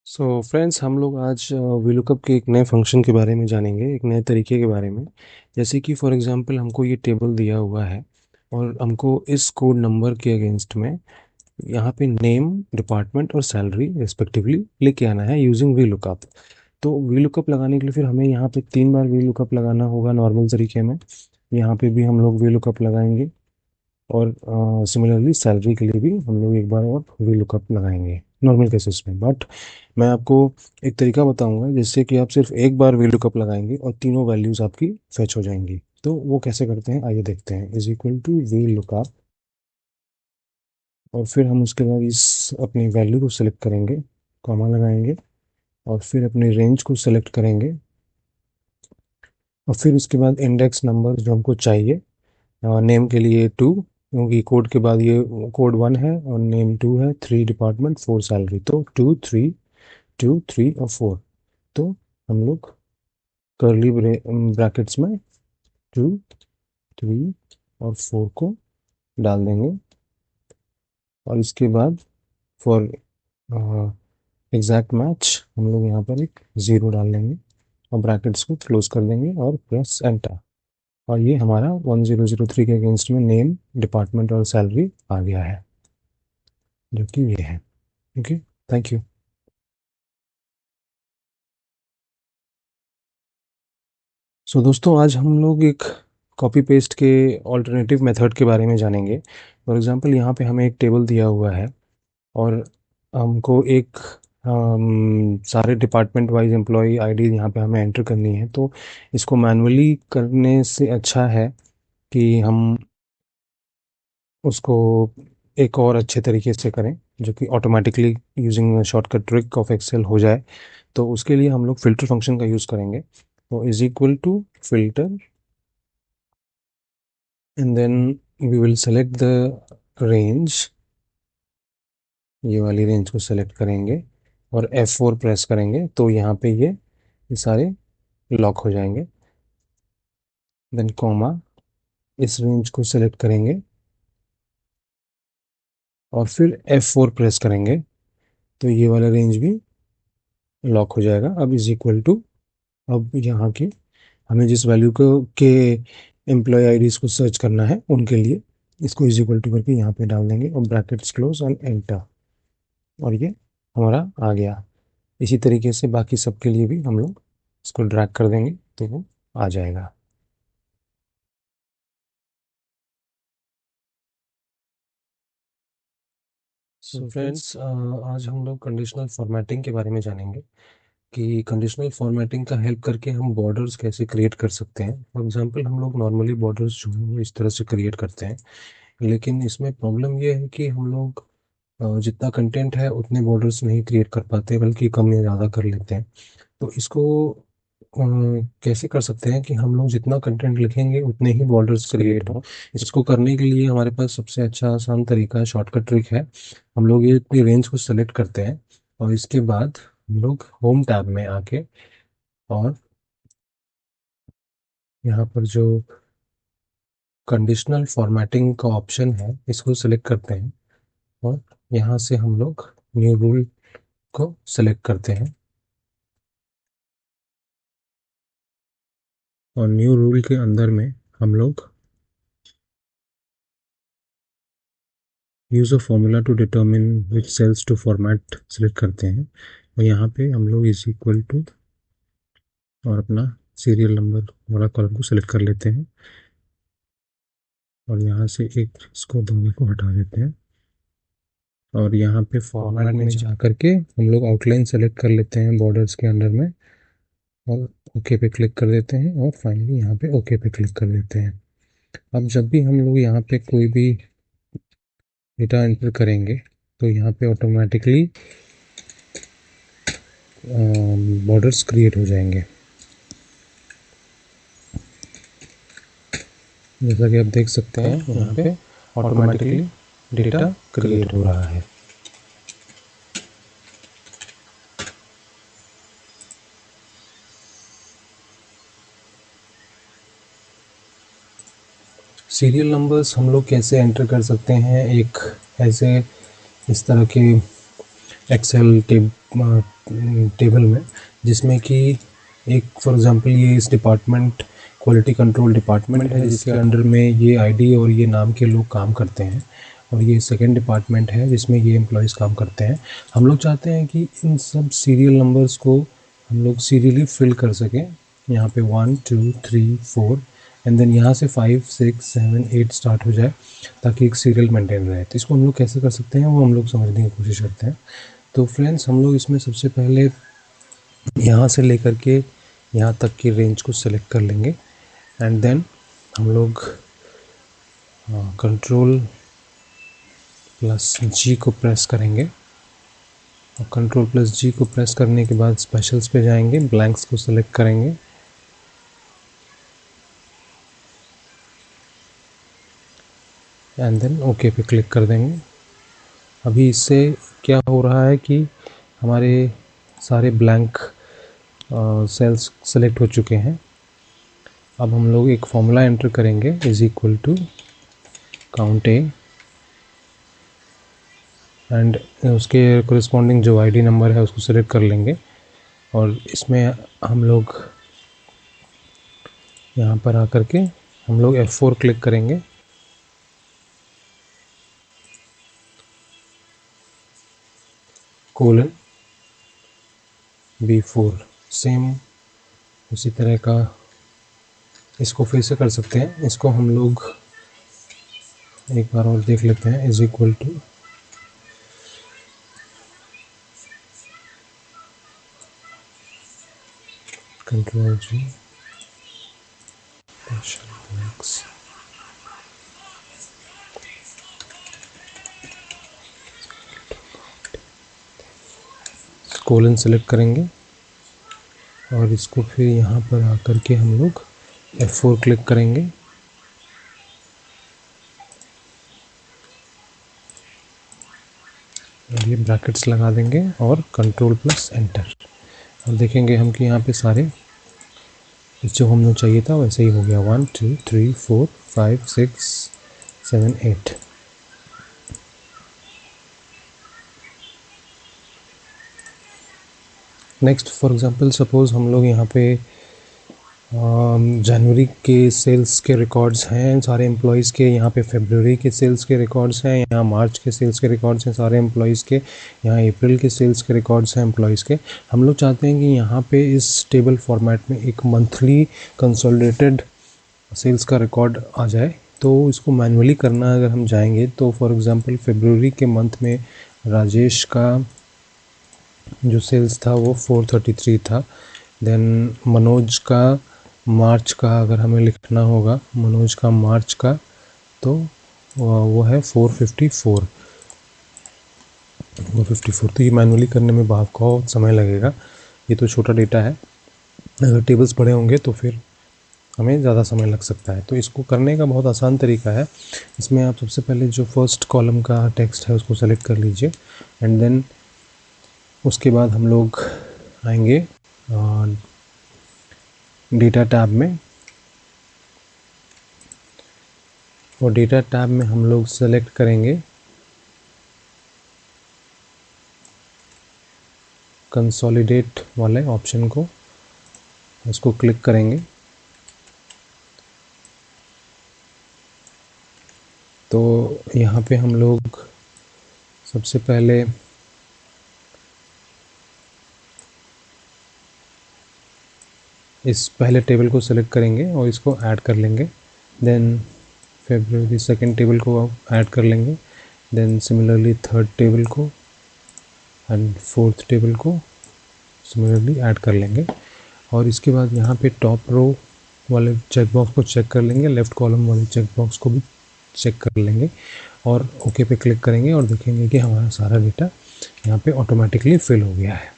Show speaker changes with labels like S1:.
S1: So friends, हम लोग आज वीलुकअप के एक नए फंक्शन के बारे में जानेंगे, एक नए तरीके के बारे में। जैसे कि फॉर एग्जांपल हमको ये टेबल दिया हुआ है और हमको इस कोड नंबर के अगेंस्ट में यहाँ पे नेम, डिपार्टमेंट और सैलरी रिस्पेक्टिवली लेके आना है यूजिंग वीलुकअप। तो वीलुकअप लगाने के लिए फिर हमें यहाँ पे 3 बार वीलुकअप लगाना होगा नॉर्मल तरीके में। यहाँ पे भी हम लोग वीलुकअप लगाएंगे और सिमिलरली सैलरी के लिए भी हम लोग एक बार और वीलुकअप लगाएंगे नॉर्मल केसेस में। बट मैं आपको एक तरीका बताऊंगा जिससे कि आप सिर्फ एक बार वीलुकअप लगाएंगे और तीनों वैल्यूज आपकी फेच हो जाएंगी। तो वो कैसे करते हैं आइए देखते हैं। इज इक्वल टू वीलुकअप और फिर हम उसके बाद इस अपनी वैल्यू को सिलेक्ट करेंगे, कॉमा लगाएंगे और फिर अपनी रेंज को सिलेक्ट करेंगे और फिर उसके बाद इंडेक्स नंबर जो हमको चाहिए। नेम के लिए 2, क्योंकि कोड के बाद ये कोड 1 है और नेम 2 है, 3 डिपार्टमेंट 4 सैलरी, तो 2 3 2 3 और 4। तो हम लोग कर्ली ब्रैकेट्स में 2 3 और 4 को डाल देंगे और इसके बाद फॉर एग्जैक्ट मैच हम लोग यहाँ पर एक 0 डाल देंगे और ब्रैकेट्स को क्लोज कर देंगे और प्रेस एंटर। और ये हमारा 1003 के अगेंस्ट में नेम, डिपार्टमेंट और सैलरी आ गया है, जो कि ये है। Okay, thank you. सो दोस्तों, आज हम लोग एक कॉपी पेस्ट के ऑल्टरनेटिव मेथड के बारे में जानेंगे। फॉर एग्जांपल यहाँ पे हमें एक टेबल दिया हुआ है और हमको एक सारे डिपार्टमेंट वाइज एम्प्लॉय आईडी यहाँ पे हमें एंटर करनी है। तो इसको मैनुअली करने से अच्छा है कि हम उसको एक और अच्छे तरीके से करें, जो कि automatically using shortcut trick of Excel हो जाए। तो उसके लिए हम लोग फिल्टर फंक्शन का यूज़ करेंगे। तो is equal to filter and then we will select the range. ये वाली रेंज को सेलेक्ट करेंगे और F4 प्रेस करेंगे तो यहाँ पे ये सारे लॉक हो जाएंगे। देन कॉमा, इस रेंज को सेलेक्ट करेंगे और फिर F4 प्रेस करेंगे तो ये वाला रेंज भी लॉक हो जाएगा। अब इज इक्वल टू, अब यहाँ के हमें जिस वैल्यू को के एम्प्लॉय आईडीज को सर्च करना है उनके लिए इसको इज इक्वल टू करके यहाँ पे डाल देंगे और ब्रैकेट्स क्लोज और एंटर, और ये हमारा आ गया। इसी तरीके से बाकी सब के लिए भी हम लोग इसको ड्रैग कर देंगे तो वो आ जाएगा। सो फ्रेंड्स, आज हम लोग कंडीशनल फॉर्मेटिंग के बारे में जानेंगे कि कंडीशनल फॉर्मेटिंग का हेल्प करके हम बॉर्डर्स कैसे क्रिएट कर सकते हैं। फॉर एग्जांपल हम लोग नॉर्मली बॉर्डर्स जो है वो इस तरह से क्रिएट करते हैं, लेकिन इसमें प्रॉब्लम ये है कि हम लोग जितना कंटेंट है उतने बॉर्डर्स नहीं क्रिएट कर पाते, बल्कि कम या ज़्यादा कर लेते हैं। तो इसको कैसे कर सकते हैं कि हम लोग जितना कंटेंट लिखेंगे उतने ही बॉर्डर्स क्रिएट हो। इसको करने के लिए हमारे पास सबसे अच्छा आसान तरीका, शॉर्टकट ट्रिक है। हम लोग ये रेंज को सेलेक्ट करते हैं और इसके बाद हम लोग होम टैब में आके और यहाँ पर जो कंडीशनल फॉर्मेटिंग का ऑप्शन है इसको सिलेक्ट करते हैं और यहाँ से हम लोग न्यू रूल को सिलेक्ट करते हैं और न्यू रूल के अंदर में हम लोग use a formula to determine which cells to format select करते हैं और यहाँ पे हम लोग इज इक्वल टू और अपना सीरियल नंबर वाला कॉलम को सिलेक्ट कर लेते हैं और यहाँ से एक इसको दोनों को हटा देते हैं और यहाँ पे फॉर्मेट में जा करके हम लोग आउटलाइन सेलेक्ट कर लेते हैं बॉर्डर्स के अंडर में और ओके पे क्लिक कर देते हैं और फाइनली यहाँ पे ओके पे क्लिक कर देते हैं। अब जब भी हम लोग यहाँ पे कोई भी डेटा एंटर करेंगे तो यहाँ पे ऑटोमेटिकली बॉर्डर्स क्रिएट हो जाएंगे। जैसा कि आप देख सकते हैं यहाँ पे ऑटोमेटिकली डेटा क्रिएट हो रहा है। सीरियल नंबर्स हम लोग कैसे एंटर कर सकते हैं एक ऐसे इस तरह के एक्सेल टेबल में, जिसमें कि एक फॉर एग्जांपल ये इस डिपार्टमेंट क्वालिटी कंट्रोल डिपार्टमेंट है, जिसके अंडर में ये आईडी और ये नाम के लोग काम करते हैं, और ये सेकंड डिपार्टमेंट है जिसमें ये एम्प्लॉयज़ काम करते हैं। हम लोग चाहते हैं कि इन सब सीरियल नंबर्स को हम लोग सीरियली फिल कर सकें। यहाँ पे 1 2 3 4 एंड देन यहाँ से 5 6 7 8 स्टार्ट हो जाए, ताकि एक सीरियल मेंटेन रहे। तो इसको हम लोग कैसे कर सकते हैं वो हम लोग समझने की कोशिश करते हैं। तो फ्रेंड्स, हम लोग इसमें सबसे पहले यहाँ से लेकर के यहाँ तक की रेंज को सेलेक्ट कर लेंगे, एंड देन हम लोग कंट्रोल प्लस जी को प्रेस करेंगे, और कंट्रोल प्लस जी को प्रेस करने के बाद स्पेशल्स पे जाएंगे, ब्लैंक्स को सेलेक्ट करेंगे, एंड देन ओके पे क्लिक कर देंगे। अभी इससे क्या हो रहा है कि हमारे सारे ब्लैंक सेल्स सेलेक्ट हो चुके हैं। अब हम लोग एक फॉर्मूला एंटर करेंगे, is equal to count A, and उसके कोरिस्पॉन्डिंग जो आईडी नंबर है उसको सेलेक्ट कर लेंगे, और इसमें हम लोग यहाँ पर आकर के हम लोग F4 क्लिक करेंगे, कोलन B4, सेम उसी तरह का इसको फिर से कर सकते हैं। इसको हम लोग एक बार और देख लेते हैं, is equal to control G colon select करेंगे, और इसको फिर यहाँ पर आकर के हम लोग F4 क्लिक करेंगे, और ये ब्रैकेट्स लगा देंगे और कंट्रोल प्लस एंटर, और देखेंगे हम कि यहाँ पे सारे जो हमने चाहिए था वैसे ही हो गया। 1 2 3 4 5 6 7 8। नेक्स्ट फॉर एग्जांपल सपोज़ हम लोग यहाँ पे जनवरी के सेल्स के रिकॉर्ड्स हैं सारे एम्प्लॉयज़ के, यहाँ पे फरवरी के सेल्स के रिकॉर्ड्स हैं, यहाँ मार्च के सेल्स के रिकॉर्ड्स हैं सारे एम्प्लॉयज़ के, यहाँ अप्रैल के सेल्स के रिकॉर्ड्स हैं एम्प्लॉयज़ के। हम लोग चाहते हैं कि यहाँ पे इस टेबल फॉर्मेट में एक मंथली कंसोलिडेटेड सेल्स का रिकॉर्ड आ जाए। तो इसको मैनुअली करना अगर हम जाएंगे तो फॉर एग्ज़ाम्पल फरवरी के मंथ में राजेश का जो सेल्स था वो 433 था। देन मनोज का मार्च का अगर हमें लिखना होगा, मनोज का मार्च का, तो वो है 454। तो ये मैनुअली करने में बहुत समय लगेगा, ये तो छोटा डेटा है। अगर टेबल्स बड़े होंगे तो फिर हमें ज़्यादा समय लग सकता है। तो इसको करने का बहुत आसान तरीका है। इसमें आप सबसे पहले जो फर्स्ट कॉलम का टेक्स्ट है उसको सेलेक्ट कर लीजिए, एंड देन उसके बाद हम लोग आएंगे डेटा टैब में, और डेटा टैब में हम लोग सेलेक्ट करेंगे कंसोलिडेट वाले ऑप्शन को, इसको क्लिक करेंगे। तो यहाँ पे हम लोग सबसे पहले इस पहले टेबल को सेलेक्ट करेंगे और इसको ऐड कर लेंगे। देन फरवरी सेकेंड टेबल को ऐड कर लेंगे। देन सिमिलरली थर्ड टेबल को एंड फोर्थ टेबल को सिमिलरली ऐड कर लेंगे। और इसके बाद यहाँ पे टॉप रो वाले चेक बॉक्स को चेक कर लेंगे, लेफ़्ट कॉलम वाले चेक बॉक्स को भी चेक कर लेंगे, और ओके पे क्लिक करेंगे और देखेंगे कि हमारा सारा डेटा यहाँ पे ऑटोमेटिकली फिल हो गया है।